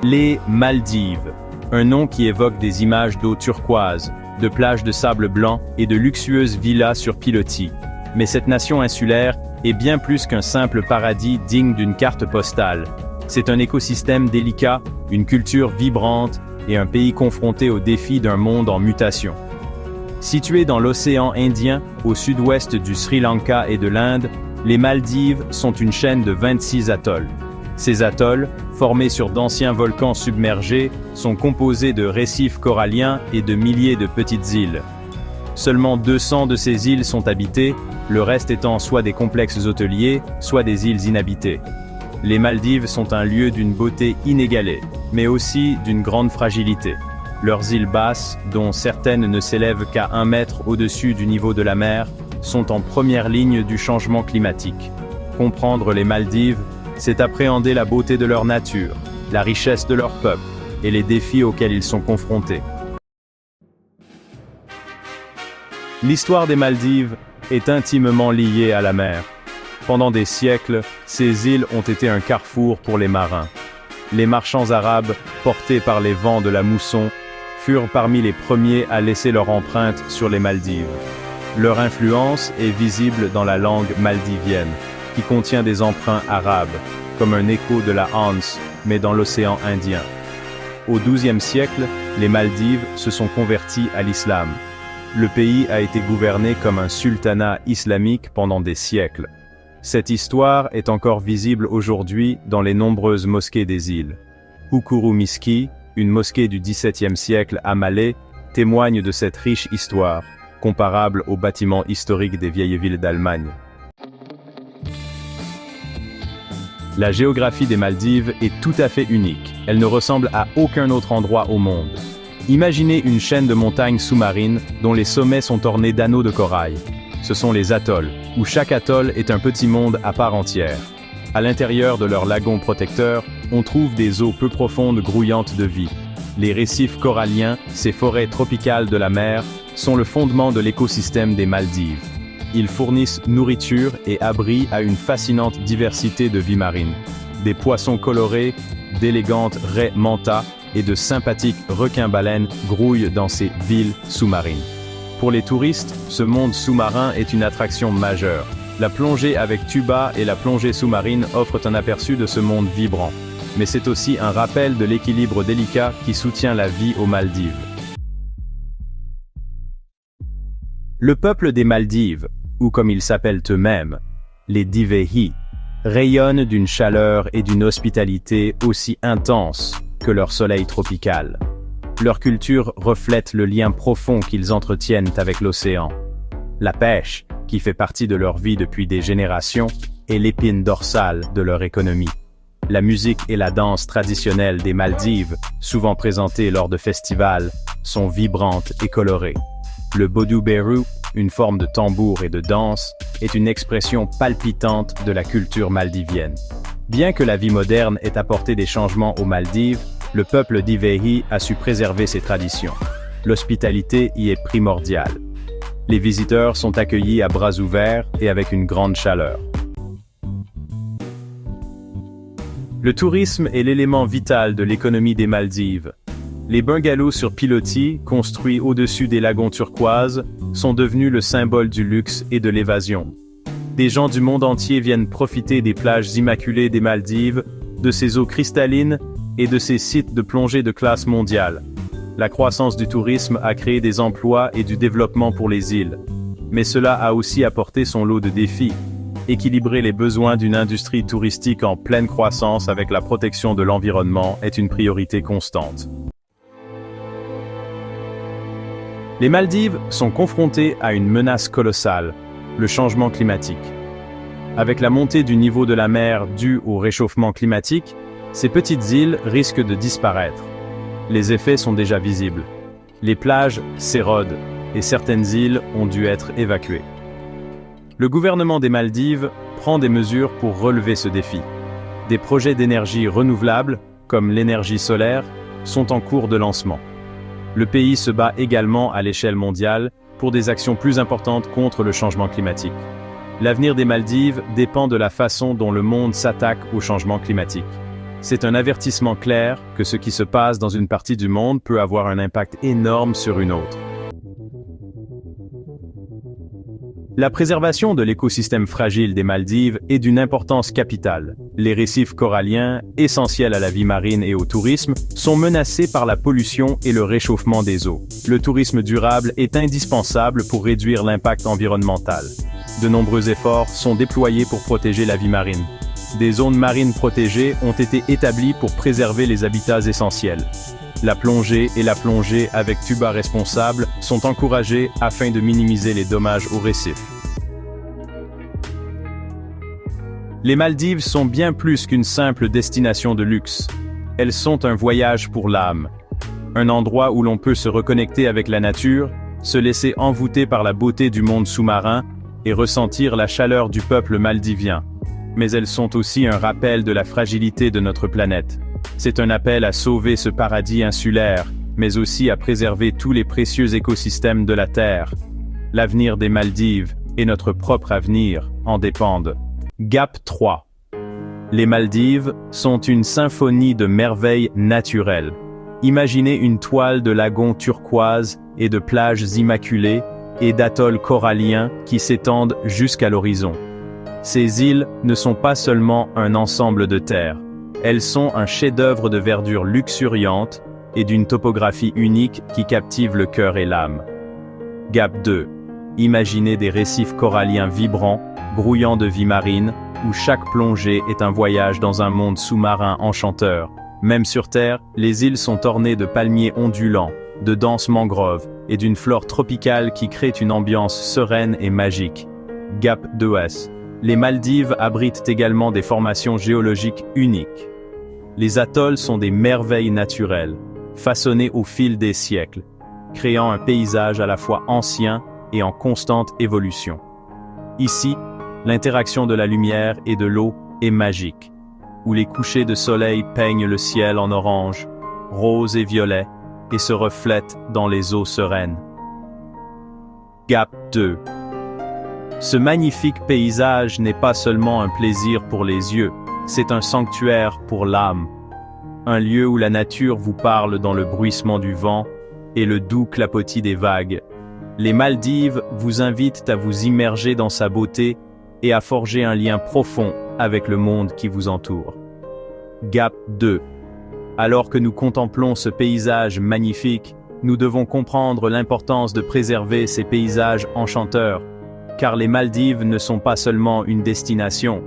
Les Maldives, un nom qui évoque des images d'eau turquoise, de plages de sable blanc et de luxueuses villas sur pilotis. Mais cette nation insulaire est bien plus qu'un simple paradis digne d'une carte postale. C'est un écosystème délicat, une culture vibrante et un pays confronté aux défis d'un monde en mutation. Situé dans l'océan Indien, au sud-ouest du Sri Lanka et de l'Inde, les Maldives sont une chaîne de 26 atolls. Ces atolls, formés sur d'anciens volcans submergés, sont composés de récifs coralliens et de milliers de petites îles. Seulement 200 de ces îles sont habitées, le reste étant soit des complexes hôteliers, soit des îles inhabitées. Les Maldives sont un lieu d'une beauté inégalée, mais aussi d'une grande fragilité. Leurs îles basses, dont certaines ne s'élèvent qu'à 1 mètre au-dessus du niveau de la mer, sont en première ligne du changement climatique. Comprendre les Maldives, c'est appréhender la beauté de leur nature, la richesse de leur peuple et les défis auxquels ils sont confrontés. L'histoire des Maldives est intimement liée à la mer. Pendant des siècles, ces îles ont été un carrefour pour les marins. Les marchands arabes, portés par les vents de la mousson, furent parmi les premiers à laisser leur empreinte sur les Maldives. Leur influence est visible dans la langue maldivienne, qui contient des emprunts arabes, comme un écho de la Hanse, mais dans l'océan Indien. Au XIIe siècle, les Maldives se sont convertis à l'islam. Le pays a été gouverné comme un sultanat islamique pendant des siècles. Cette histoire est encore visible aujourd'hui dans les nombreuses mosquées des îles. Ukuru Miski, une mosquée du XVIIe siècle à Malé, témoigne de cette riche histoire, comparable aux bâtiments historiques des vieilles villes d'Allemagne. La géographie des Maldives est tout à fait unique. Elle ne ressemble à aucun autre endroit au monde. Imaginez une chaîne de montagnes sous-marines dont les sommets sont ornés d'anneaux de corail. Ce sont les atolls, où chaque atoll est un petit monde à part entière. À l'intérieur de leurs lagons protecteurs, on trouve des eaux peu profondes grouillantes de vie. Les récifs coralliens, ces forêts tropicales de la mer, sont le fondement de l'écosystème des Maldives. Ils fournissent nourriture et abri à une fascinante diversité de vies marines. Des poissons colorés, d'élégantes raies manta et de sympathiques requins-baleines grouillent dans ces villes sous-marines. Pour les touristes, ce monde sous-marin est une attraction majeure. La plongée avec tuba et la plongée sous-marine offrent un aperçu de ce monde vibrant. Mais c'est aussi un rappel de l'équilibre délicat qui soutient la vie aux Maldives. Le peuple des Maldives, ou comme ils s'appellent eux-mêmes, les Divehi, rayonnent d'une chaleur et d'une hospitalité aussi intenses que leur soleil tropical. Leur culture reflète le lien profond qu'ils entretiennent avec l'océan. La pêche, qui fait partie de leur vie depuis des générations, est l'épine dorsale de leur économie. La musique et la danse traditionnelles des Maldives, souvent présentées lors de festivals, sont vibrantes et colorées. Le Bodu Beru, une forme de tambour et de danse, est une expression palpitante de la culture maldivienne. Bien que la vie moderne ait apporté des changements aux Maldives, le peuple d'Ivehi a su préserver ses traditions. L'hospitalité y est primordiale. Les visiteurs sont accueillis à bras ouverts et avec une grande chaleur. Le tourisme est l'élément vital de l'économie des Maldives. Les bungalows sur pilotis, construits au-dessus des lagons turquoises, sont devenus le symbole du luxe et de l'évasion. Des gens du monde entier viennent profiter des plages immaculées des Maldives, de ces eaux cristallines et de ces sites de plongée de classe mondiale. La croissance du tourisme a créé des emplois et du développement pour les îles. Mais cela a aussi apporté son lot de défis. Équilibrer les besoins d'une industrie touristique en pleine croissance avec la protection de l'environnement est une priorité constante. Les Maldives sont confrontées à une menace colossale, le changement climatique. Avec la montée du niveau de la mer due au réchauffement climatique, ces petites îles risquent de disparaître. Les effets sont déjà visibles. Les plages s'érodent et certaines îles ont dû être évacuées. Le gouvernement des Maldives prend des mesures pour relever ce défi. Des projets d'énergie renouvelable, comme l'énergie solaire, sont en cours de lancement. Le pays se bat également à l'échelle mondiale pour des actions plus importantes contre le changement climatique. L'avenir des Maldives dépend de la façon dont le monde s'attaque au changement climatique. C'est un avertissement clair que ce qui se passe dans une partie du monde peut avoir un impact énorme sur une autre. La préservation de l'écosystème fragile des Maldives est d'une importance capitale. Les récifs coralliens, essentiels à la vie marine et au tourisme, sont menacés par la pollution et le réchauffement des eaux. Le tourisme durable est indispensable pour réduire l'impact environnemental. De nombreux efforts sont déployés pour protéger la vie marine. Des zones marines protégées ont été établies pour préserver les habitats essentiels. La plongée et la plongée avec tuba responsable sont encouragées afin de minimiser les dommages aux récifs. Les Maldives sont bien plus qu'une simple destination de luxe. Elles sont un voyage pour l'âme. Un endroit où l'on peut se reconnecter avec la nature, se laisser envoûter par la beauté du monde sous-marin et ressentir la chaleur du peuple maldivien. Mais elles sont aussi un rappel de la fragilité de notre planète. C'est un appel à sauver ce paradis insulaire, mais aussi à préserver tous les précieux écosystèmes de la Terre. L'avenir des Maldives et notre propre avenir en dépendent. Gap 3. Les Maldives sont une symphonie de merveilles naturelles. Imaginez une toile de lagons turquoise et de plages immaculées et d'atolls coralliens qui s'étendent jusqu'à l'horizon. Ces îles ne sont pas seulement un ensemble de terres. Elles sont un chef-d'œuvre de verdure luxuriante et d'une topographie unique qui captive le cœur et l'âme. Gap 2. Imaginez des récifs coralliens vibrants, grouillant de vie marine, où chaque plongée est un voyage dans un monde sous-marin enchanteur. Même sur Terre, les îles sont ornées de palmiers ondulants, de denses mangroves et d'une flore tropicale qui crée une ambiance sereine et magique. Gap 2S. Les Maldives abritent également des formations géologiques uniques. Les atolls sont des merveilles naturelles, façonnées au fil des siècles, créant un paysage à la fois ancien et en constante évolution. Ici, l'interaction de la lumière et de l'eau est magique, où les couchers de soleil peignent le ciel en orange, rose et violet, et se reflètent dans les eaux sereines. Gap 2. Ce magnifique paysage n'est pas seulement un plaisir pour les yeux, c'est un sanctuaire pour l'âme. Un lieu où la nature vous parle dans le bruissement du vent et le doux clapotis des vagues. Les Maldives vous invitent à vous immerger dans sa beauté et à forger un lien profond avec le monde qui vous entoure. Gap 2. Alors que nous contemplons ce paysage magnifique, nous devons comprendre l'importance de préserver ces paysages enchanteurs. Car les Maldives ne sont pas seulement une destination,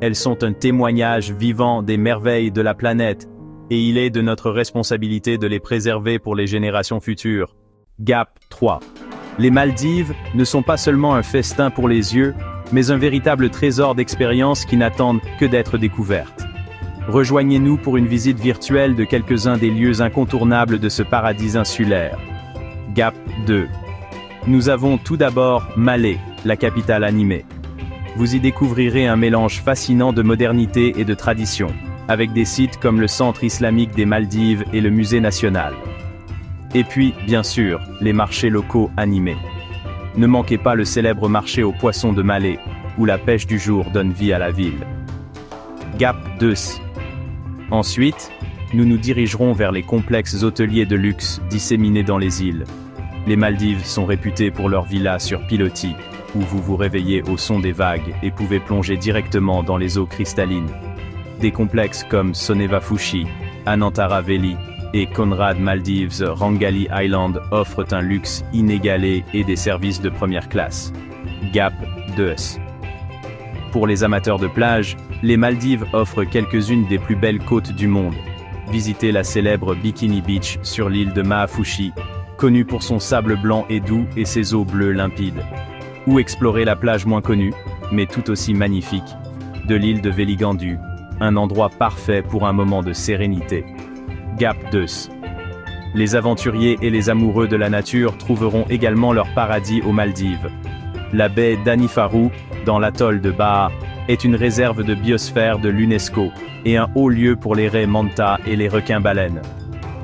elles sont un témoignage vivant des merveilles de la planète, et il est de notre responsabilité de les préserver pour les générations futures. Gap 3. Les Maldives ne sont pas seulement un festin pour les yeux, mais un véritable trésor d'expériences qui n'attendent que d'être découvertes. Rejoignez-nous pour une visite virtuelle de quelques-uns des lieux incontournables de ce paradis insulaire. Gap 2. Nous avons tout d'abord Malé, la capitale animée. Vous y découvrirez un mélange fascinant de modernité et de tradition, avec des sites comme le Centre islamique des Maldives et le Musée national. Et puis, bien sûr, les marchés locaux animés. Ne manquez pas le célèbre marché aux poissons de Malé, où la pêche du jour donne vie à la ville. Gap 2. Ensuite, nous nous dirigerons vers les complexes hôteliers de luxe disséminés dans les îles. Les Maldives sont réputées pour leurs villas sur pilotis, où vous vous réveillez au son des vagues et pouvez plonger directement dans les eaux cristallines. Des complexes comme Soneva Fushi, Anantara Valley et Conrad Maldives Rangali Island offrent un luxe inégalé et des services de première classe. Gap 2. Pour les amateurs de plage, les Maldives offrent quelques-unes des plus belles côtes du monde. Visitez la célèbre Bikini Beach sur l'île de Maafushi, connue pour son sable blanc et doux et ses eaux bleues limpides. Ou explorer la plage moins connue, mais tout aussi magnifique, de l'île de Veligandu, un endroit parfait pour un moment de sérénité. Gap 2. Les aventuriers et les amoureux de la nature trouveront également leur paradis aux Maldives. La baie d'Anifaru, dans l'atoll de Ba'a, est une réserve de biosphère de l'UNESCO et un haut lieu pour les raies manta et les requins-baleines.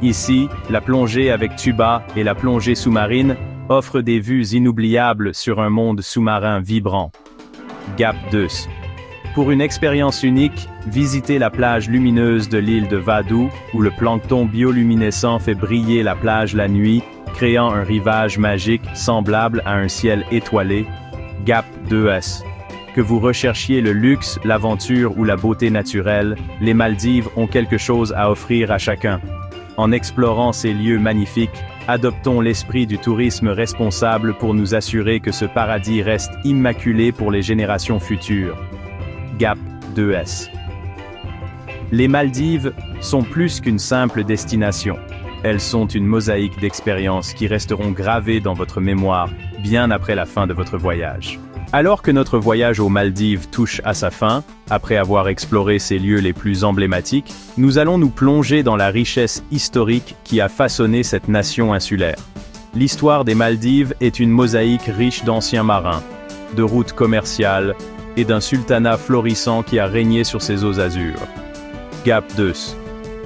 Ici, la plongée avec tuba et la plongée sous-marine offrent des vues inoubliables sur un monde sous-marin vibrant. Gap 2. Pour une expérience unique, visitez la plage lumineuse de l'île de Vadou, où le plancton bioluminescent fait briller la plage la nuit, créant un rivage magique semblable à un ciel étoilé. Gap 2S. Que vous recherchiez le luxe, l'aventure ou la beauté naturelle, les Maldives ont quelque chose à offrir à chacun. En explorant ces lieux magnifiques, adoptons l'esprit du tourisme responsable pour nous assurer que ce paradis reste immaculé pour les générations futures. Gap 2S. Les Maldives sont plus qu'une simple destination. Elles sont une mosaïque d'expériences qui resteront gravées dans votre mémoire bien après la fin de votre voyage. Alors que notre voyage aux Maldives touche à sa fin, après avoir exploré ces lieux les plus emblématiques, nous allons nous plonger dans la richesse historique qui a façonné cette nation insulaire. L'histoire des Maldives est une mosaïque riche d'anciens marins, de routes commerciales et d'un sultanat florissant qui a régné sur ses eaux azures. Gap 2.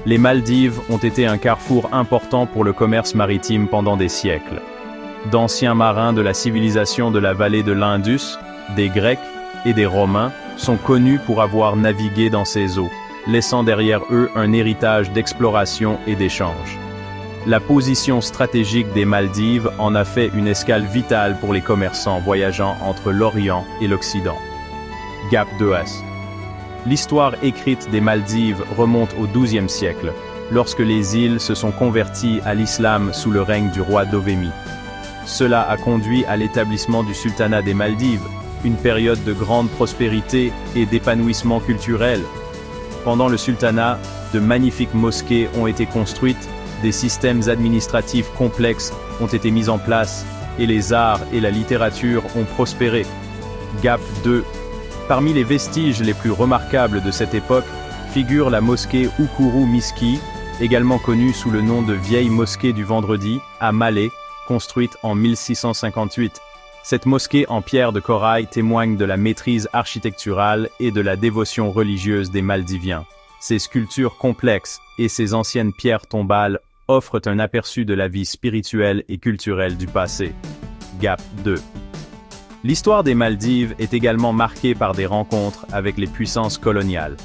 Les Maldives ont été un carrefour important pour le commerce maritime pendant des siècles. D'anciens marins de la civilisation de la vallée de l'Indus, des Grecs et des Romains sont connus pour avoir navigué dans ces eaux, laissant derrière eux un héritage d'exploration et d'échange. La position stratégique des Maldives en a fait une escale vitale pour les commerçants voyageant entre l'Orient et l'Occident. Gap 2S. L'histoire écrite des Maldives remonte au XIIe siècle, lorsque les îles se sont converties à l'islam sous le règne du roi Dovemi. Cela a conduit à l'établissement du sultanat des Maldives, une période de grande prospérité et d'épanouissement culturel. Pendant le sultanat, de magnifiques mosquées ont été construites, des systèmes administratifs complexes ont été mis en place, et les arts et la littérature ont prospéré. Gap 2. Parmi les vestiges les plus remarquables de cette époque, figure la mosquée Ukuru Miski, également connue sous le nom de Vieille Mosquée du Vendredi, à Malé, construite en 1658. Cette mosquée en pierre de corail témoigne de la maîtrise architecturale et de la dévotion religieuse des Maldiviens. Ses sculptures complexes et ses anciennes pierres tombales offrent un aperçu de la vie spirituelle et culturelle du passé. Gap 2. L'histoire des Maldives est également marquée par des rencontres avec les puissances coloniales.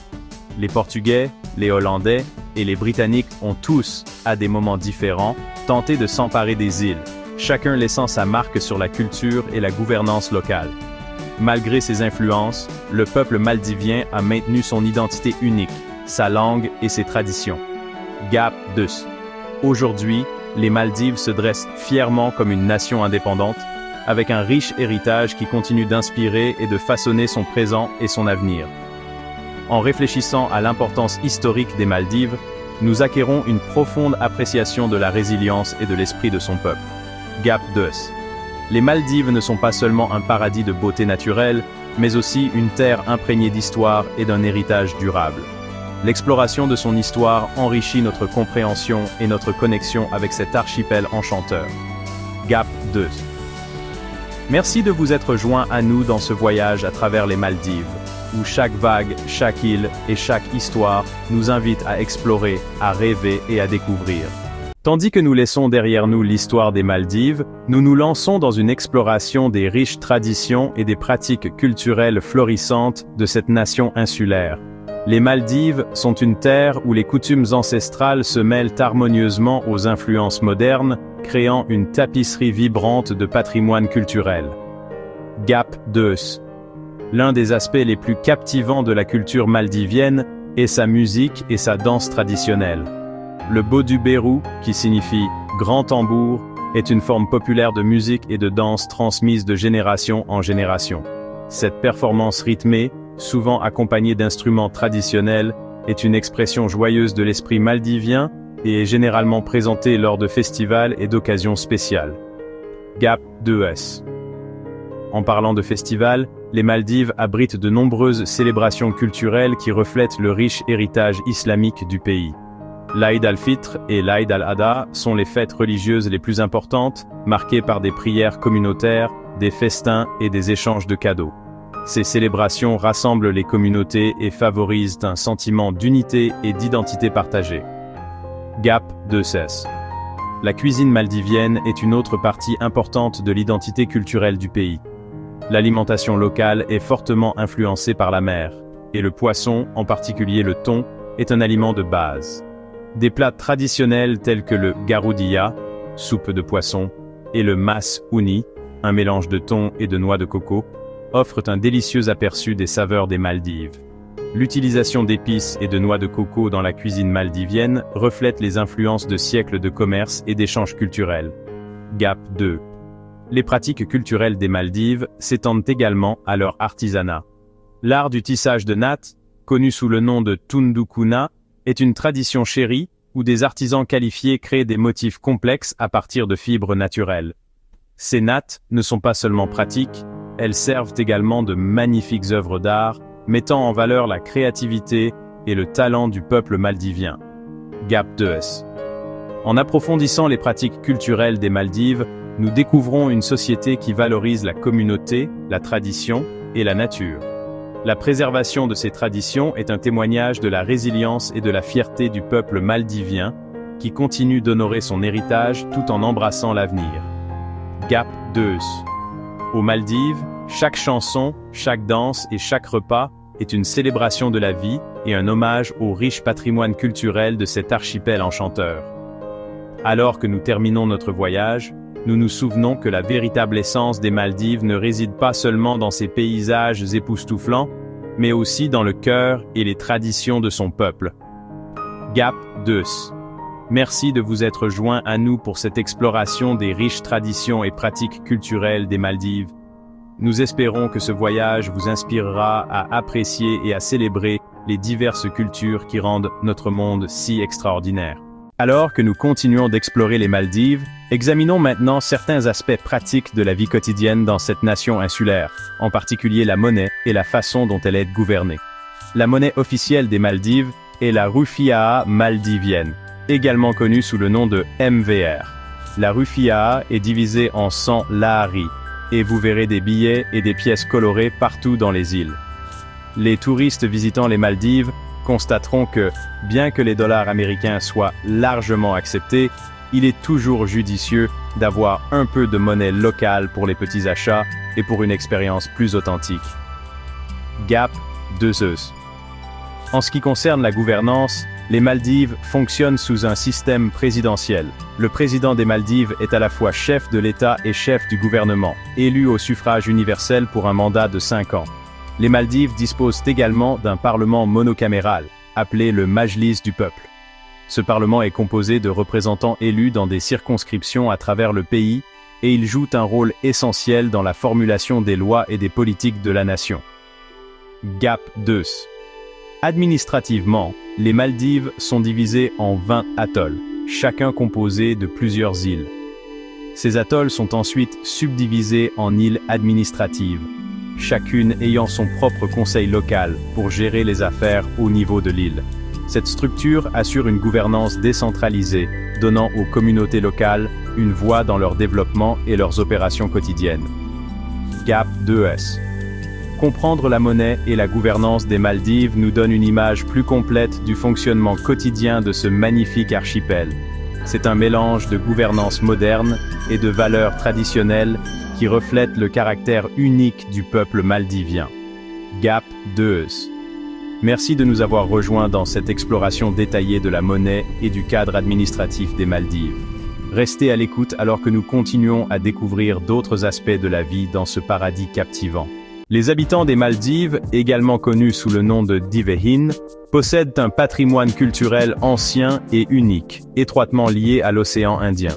Les Portugais, les Hollandais et les Britanniques ont tous, à des moments différents, tenté de s'emparer des îles, chacun laissant sa marque sur la culture et la gouvernance locale. Malgré ces influences, le peuple maldivien a maintenu son identité unique, sa langue et ses traditions. Gap 2. Aujourd'hui, les Maldives se dressent fièrement comme une nation indépendante, avec un riche héritage qui continue d'inspirer et de façonner son présent et son avenir. En réfléchissant à l'importance historique des Maldives, nous acquérons une profonde appréciation de la résilience et de l'esprit de son peuple. Gap 2. Les Maldives ne sont pas seulement un paradis de beauté naturelle, mais aussi une terre imprégnée d'histoire et d'un héritage durable. L'exploration de son histoire enrichit notre compréhension et notre connexion avec cet archipel enchanteur. Gap 2. Merci de vous être joints à nous dans ce voyage à travers les Maldives, où chaque vague, chaque île et chaque histoire nous invite à explorer, à rêver et à découvrir. Tandis que nous laissons derrière nous l'histoire des Maldives, nous nous lançons dans une exploration des riches traditions et des pratiques culturelles florissantes de cette nation insulaire. Les Maldives sont une terre où les coutumes ancestrales se mêlent harmonieusement aux influences modernes, créant une tapisserie vibrante de patrimoine culturel. Gap 2. L'un des aspects les plus captivants de la culture maldivienne est sa musique et sa danse traditionnelle. Le Bodu Beru, qui signifie « grand tambour », est une forme populaire de musique et de danse transmise de génération en génération. Cette performance rythmée, souvent accompagnée d'instruments traditionnels, est une expression joyeuse de l'esprit maldivien et est généralement présentée lors de festivals et d'occasions spéciales. Gap 2S. En parlant de festivals, les Maldives abritent de nombreuses célébrations culturelles qui reflètent le riche héritage islamique du pays. L'Aïd al-Fitr et l'Aïd al-Adha sont les fêtes religieuses les plus importantes, marquées par des prières communautaires, des festins et des échanges de cadeaux. Ces célébrations rassemblent les communautés et favorisent un sentiment d'unité et d'identité partagée. Gap 2S. La cuisine maldivienne est une autre partie importante de l'identité culturelle du pays. L'alimentation locale est fortement influencée par la mer. et le poisson, en particulier le thon, est un aliment de base. Des plats traditionnels tels que le garoudiya, soupe de poisson, et le mas uni, un mélange de thon et de noix de coco, offrent un délicieux aperçu des saveurs des Maldives. L'utilisation d'épices et de noix de coco dans la cuisine maldivienne reflète les influences de siècles de commerce et d'échanges culturels. Gap 2. Les pratiques culturelles des Maldives s'étendent également à leur artisanat. L'art du tissage de nattes, connu sous le nom de tundukuna, est une tradition chérie où des artisans qualifiés créent des motifs complexes à partir de fibres naturelles. Ces nattes ne sont pas seulement pratiques, elles servent également de magnifiques œuvres d'art, mettant en valeur la créativité et le talent du peuple maldivien. Gap 2. En approfondissant les pratiques culturelles des Maldives, nous découvrons une société qui valorise la communauté, la tradition et la nature. La préservation de ces traditions est un témoignage de la résilience et de la fierté du peuple maldivien, qui continue d'honorer son héritage tout en embrassant l'avenir. Gap 2. Aux Maldives, chaque chanson, chaque danse et chaque repas est une célébration de la vie et un hommage au riche patrimoine culturel de cet archipel enchanteur. Alors que nous terminons notre voyage, nous nous souvenons que la véritable essence des Maldives ne réside pas seulement dans ses paysages époustouflants, mais aussi dans le cœur et les traditions de son peuple. Gap 2. Merci de vous être joints à nous pour cette exploration des riches traditions et pratiques culturelles des Maldives. Nous espérons que ce voyage vous inspirera à apprécier et à célébrer les diverses cultures qui rendent notre monde si extraordinaire. Alors que nous continuons d'explorer les Maldives, examinons maintenant certains aspects pratiques de la vie quotidienne dans cette nation insulaire, en particulier la monnaie et la façon dont elle est gouvernée. La monnaie officielle des Maldives est la rufiaa maldivienne, également connue sous le nom de MVR. La rufiaa est divisée en 100 lahari, et vous verrez des billets et des pièces colorées partout dans les îles. Les touristes visitant les Maldives constateront que, bien que les dollars américains soient largement acceptés, il est toujours judicieux d'avoir un peu de monnaie locale pour les petits achats et pour une expérience plus authentique. Gap 2. En ce qui concerne la gouvernance, les Maldives fonctionnent sous un système présidentiel. Le président des Maldives est à la fois chef de l'État et chef du gouvernement, élu au suffrage universel pour un mandat de 5 ans. Les Maldives disposent également d'un parlement monocaméral, appelé le Majlis du peuple. Ce parlement est composé de représentants élus dans des circonscriptions à travers le pays, et il joue un rôle essentiel dans la formulation des lois et des politiques de la nation. Gap 2. Administrativement, les Maldives sont divisées en 20 atolls, chacun composé de plusieurs îles. Ces atolls sont ensuite subdivisés en îles administratives, chacune ayant son propre conseil local pour gérer les affaires au niveau de l'île. Cette structure assure une gouvernance décentralisée, donnant aux communautés locales une voix dans leur développement et leurs opérations quotidiennes. Gap 2. Comprendre la monnaie et la gouvernance des Maldives nous donne une image plus complète du fonctionnement quotidien de ce magnifique archipel. C'est un mélange de gouvernance moderne et de valeurs traditionnelles qui reflète le caractère unique du peuple maldivien. Gap 2. Merci de nous avoir rejoints dans cette exploration détaillée de la monnaie et du cadre administratif des Maldives. Restez à l'écoute alors que nous continuons à découvrir d'autres aspects de la vie dans ce paradis captivant. Les habitants des Maldives, également connus sous le nom de Divehin, possèdent un patrimoine culturel ancien et unique, étroitement lié à l'océan Indien.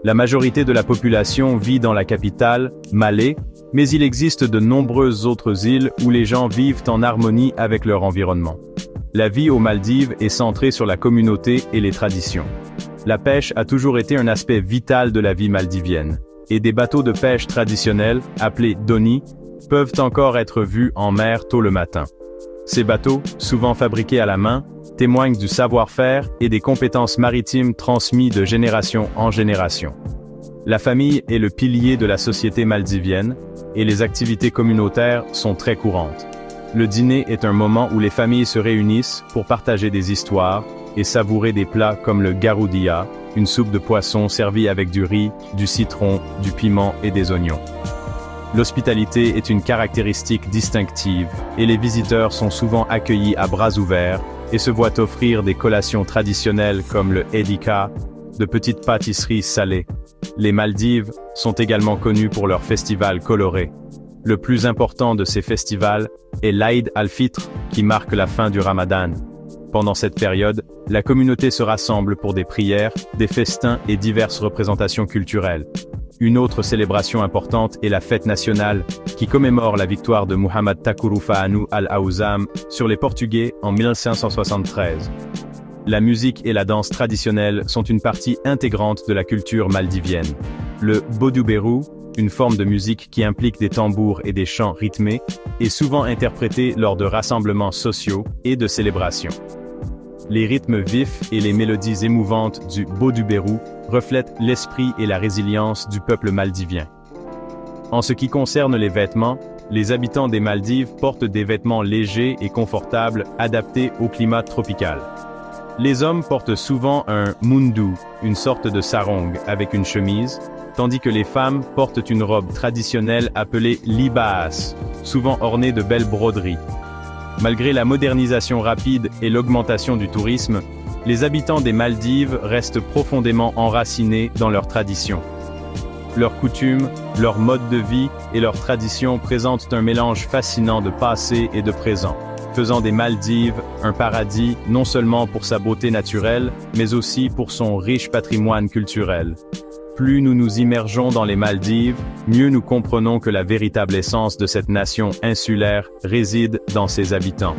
La majorité de la population vit dans la capitale, Malé, mais il existe de nombreuses autres îles où les gens vivent en harmonie avec leur environnement. La vie aux Maldives est centrée sur la communauté et les traditions. La pêche a toujours été un aspect vital de la vie maldivienne, et des bateaux de pêche traditionnels, appelés doni, peuvent encore être vus en mer tôt le matin. Ces bateaux, souvent fabriqués à la main, témoignent du savoir-faire et des compétences maritimes transmis de génération en génération. La famille est le pilier de la société maldivienne, et les activités communautaires sont très courantes. Le dîner est un moment où les familles se réunissent pour partager des histoires et savourer des plats comme le garoudiya, une soupe de poisson servie avec du riz, du citron, du piment et des oignons. L'hospitalité est une caractéristique distinctive, et les visiteurs sont souvent accueillis à bras ouverts, et se voient offrir des collations traditionnelles comme le edika, de petites pâtisseries salées. Les Maldives sont également connues pour leurs festivals colorés. Le plus important de ces festivals est l'Aïd al-Fitr, qui marque la fin du Ramadan. Pendant cette période, la communauté se rassemble pour des prières, des festins et diverses représentations culturelles. Une autre célébration importante est la fête nationale, qui commémore la victoire de Muhammad Takurufa'anu al-Awzam sur les Portugais en 1573. La musique et la danse traditionnelle sont une partie intégrante de la culture maldivienne. Le boduberu, une forme de musique qui implique des tambours et des chants rythmés, est souvent interprétée lors de rassemblements sociaux et de célébrations. Les rythmes vifs et les mélodies émouvantes du boduberu reflètent l'esprit et la résilience du peuple maldivien. En ce qui concerne les vêtements, les habitants des Maldives portent des vêtements légers et confortables adaptés au climat tropical. Les hommes portent souvent un mundu, une sorte de sarong avec une chemise, tandis que les femmes portent une robe traditionnelle appelée libaas, souvent ornée de belles broderies. Malgré la modernisation rapide et l'augmentation du tourisme, les habitants des Maldives restent profondément enracinés dans leurs traditions. Leurs coutumes, leur mode de vie et leurs traditions présentent un mélange fascinant de passé et de présent, faisant des Maldives un paradis non seulement pour sa beauté naturelle, mais aussi pour son riche patrimoine culturel. Plus nous nous immergeons dans les Maldives, mieux nous comprenons que la véritable essence de cette nation insulaire réside dans ses habitants.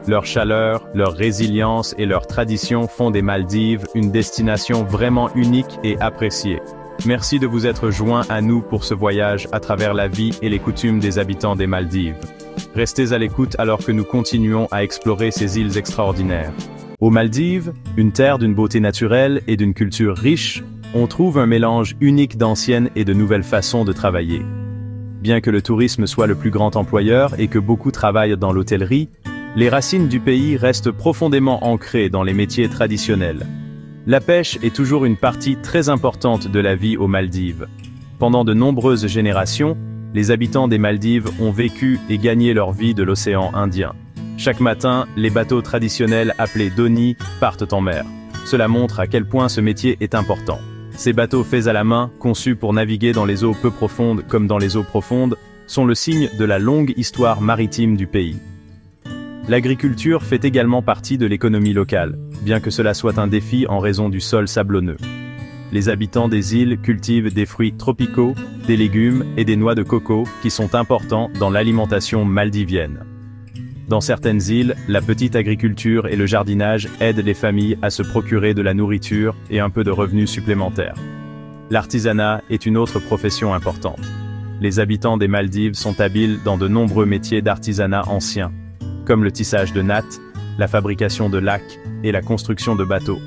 Leur chaleur, leur résilience et leurs traditions font des Maldives une destination vraiment unique et appréciée. Merci de vous être joints à nous pour ce voyage à travers la vie et les coutumes des habitants des Maldives. Restez à l'écoute alors que nous continuons à explorer ces îles extraordinaires. Aux Maldives, une terre d'une beauté naturelle et d'une culture riche, on trouve un mélange unique d'anciennes et de nouvelles façons de travailler. Bien que le tourisme soit le plus grand employeur et que beaucoup travaillent dans l'hôtellerie, les racines du pays restent profondément ancrées dans les métiers traditionnels. La pêche est toujours une partie très importante de la vie aux Maldives. Pendant de nombreuses générations, les habitants des Maldives ont vécu et gagné leur vie de l'océan Indien. Chaque matin, les bateaux traditionnels appelés dhonis partent en mer. Cela montre à quel point ce métier est important. Ces bateaux faits à la main, conçus pour naviguer dans les eaux peu profondes comme dans les eaux profondes, sont le signe de la longue histoire maritime du pays. L'agriculture fait également partie de l'économie locale, bien que cela soit un défi en raison du sol sablonneux. Les habitants des îles cultivent des fruits tropicaux, des légumes et des noix de coco qui sont importants dans l'alimentation maldivienne. Dans certaines îles, la petite agriculture et le jardinage aident les familles à se procurer de la nourriture et un peu de revenus supplémentaires. L'artisanat est une autre profession importante. Les habitants des Maldives sont habiles dans de nombreux métiers d'artisanat anciens, comme le tissage de nattes, la fabrication de lacs et la construction de bateaux.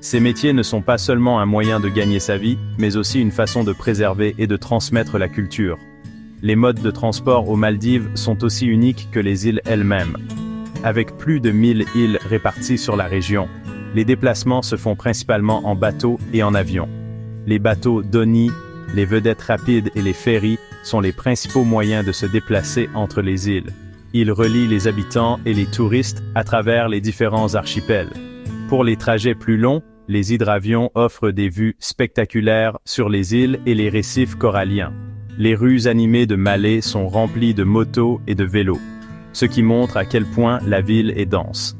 Ces métiers ne sont pas seulement un moyen de gagner sa vie, mais aussi une façon de préserver et de transmettre la culture. Les modes de transport aux Maldives sont aussi uniques que les îles elles-mêmes. Avec plus de 1000 îles réparties sur la région, les déplacements se font principalement en bateau et en avion. Les bateaux dhoni, les vedettes rapides et les ferries sont les principaux moyens de se déplacer entre les îles. Ils relient les habitants et les touristes à travers les différents archipels. Pour les trajets plus longs, les hydravions offrent des vues spectaculaires sur les îles et les récifs coralliens. Les rues animées de Malé sont remplies de motos et de vélos, ce qui montre à quel point la ville est dense.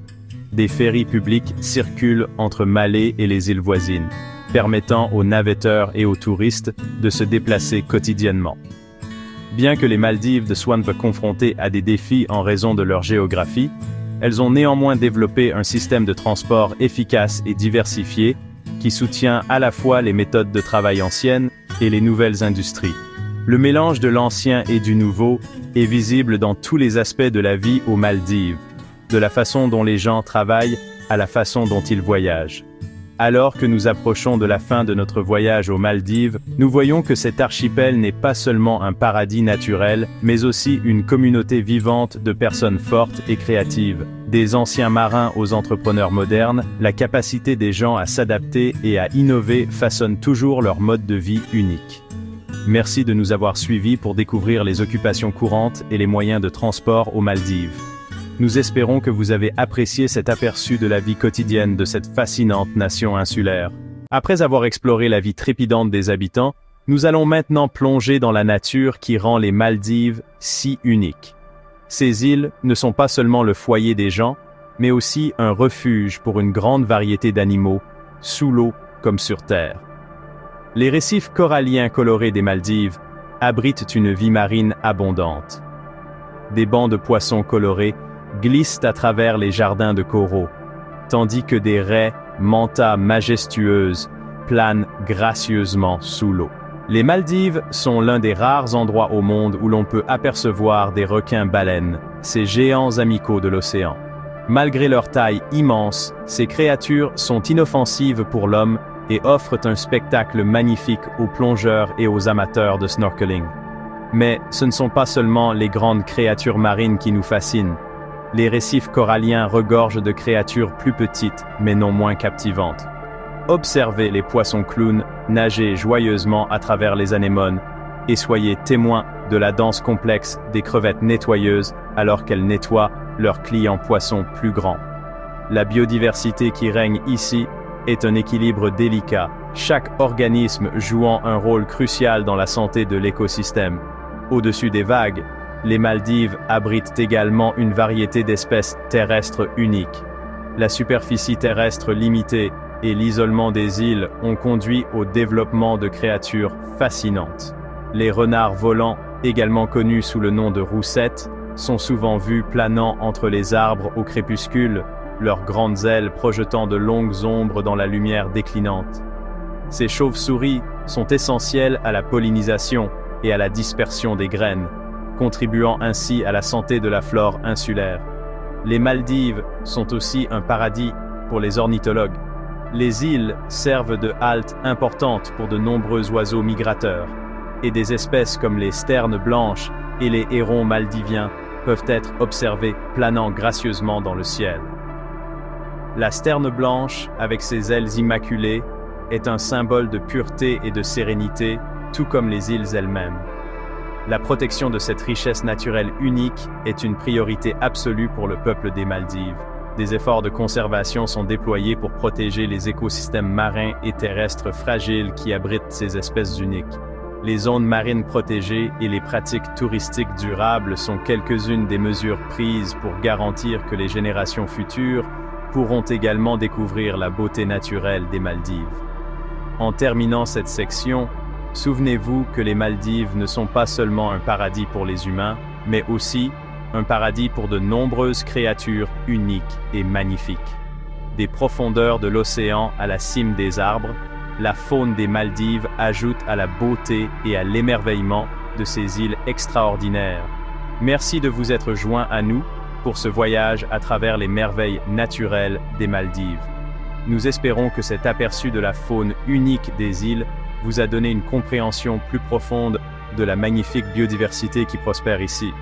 Des ferries publics circulent entre Malé et les îles voisines, permettant aux navetteurs et aux touristes de se déplacer quotidiennement. Bien que les Maldives soient confrontées à des défis en raison de leur géographie, elles ont néanmoins développé un système de transport efficace et diversifié qui soutient à la fois les méthodes de travail anciennes et les nouvelles industries. Le mélange de l'ancien et du nouveau est visible dans tous les aspects de la vie aux Maldives, de la façon dont les gens travaillent à la façon dont ils voyagent. Alors que nous approchons de la fin de notre voyage aux Maldives, nous voyons que cet archipel n'est pas seulement un paradis naturel, mais aussi une communauté vivante de personnes fortes et créatives. Des anciens marins aux entrepreneurs modernes, la capacité des gens à s'adapter et à innover façonne toujours leur mode de vie unique. Merci de nous avoir suivis pour découvrir les occupations courantes et les moyens de transport aux Maldives. Nous espérons que vous avez apprécié cet aperçu de la vie quotidienne de cette fascinante nation insulaire. Après avoir exploré la vie trépidante des habitants, nous allons maintenant plonger dans la nature qui rend les Maldives si uniques. Ces îles ne sont pas seulement le foyer des gens, mais aussi un refuge pour une grande variété d'animaux, sous l'eau comme sur terre. Les récifs coralliens colorés des Maldives abritent une vie marine abondante. Des bancs de poissons colorés glissent à travers les jardins de coraux, tandis que des raies, mantas majestueuses, planent gracieusement sous l'eau. Les Maldives sont l'un des rares endroits au monde où l'on peut apercevoir des requins-baleines, ces géants amicaux de l'océan. Malgré leur taille immense, ces créatures sont inoffensives pour l'homme et offrent un spectacle magnifique aux plongeurs et aux amateurs de snorkeling. Mais ce ne sont pas seulement les grandes créatures marines qui nous fascinent. Les récifs coralliens regorgent de créatures plus petites, mais non moins captivantes. Observez les poissons clowns nager joyeusement à travers les anémones et soyez témoins de la danse complexe des crevettes nettoyeuses alors qu'elles nettoient leurs clients poissons plus grands. La biodiversité qui règne ici est un équilibre délicat, chaque organisme jouant un rôle crucial dans la santé de l'écosystème. Au-dessus des vagues, les Maldives abritent également une variété d'espèces terrestres uniques. La superficie terrestre limitée et l'isolement des îles ont conduit au développement de créatures fascinantes. Les renards volants, également connus sous le nom de roussettes, sont souvent vus planant entre les arbres au crépuscule, leurs grandes ailes projetant de longues ombres dans la lumière déclinante. Ces chauves-souris sont essentielles à la pollinisation et à la dispersion des graines, contribuant ainsi à la santé de la flore insulaire. Les Maldives sont aussi un paradis pour les ornithologues. Les îles servent de halte importante pour de nombreux oiseaux migrateurs, et des espèces comme les sternes blanches et les hérons maldiviens peuvent être observées planant gracieusement dans le ciel. La sterne blanche, avec ses ailes immaculées, est un symbole de pureté et de sérénité, tout comme les îles elles-mêmes. La protection de cette richesse naturelle unique est une priorité absolue pour le peuple des Maldives. Des efforts de conservation sont déployés pour protéger les écosystèmes marins et terrestres fragiles qui abritent ces espèces uniques. Les zones marines protégées et les pratiques touristiques durables sont quelques-unes des mesures prises pour garantir que les générations futures pourront également découvrir la beauté naturelle des Maldives. En terminant cette section, souvenez-vous que les Maldives ne sont pas seulement un paradis pour les humains, mais aussi un paradis pour de nombreuses créatures uniques et magnifiques. Des profondeurs de l'océan à la cime des arbres, la faune des Maldives ajoute à la beauté et à l'émerveillement de ces îles extraordinaires. Merci de vous être joints à nous pour ce voyage à travers les merveilles naturelles des Maldives. Nous espérons que cet aperçu de la faune unique des îles vous a donné une compréhension plus profonde de la magnifique biodiversité qui prospère ici.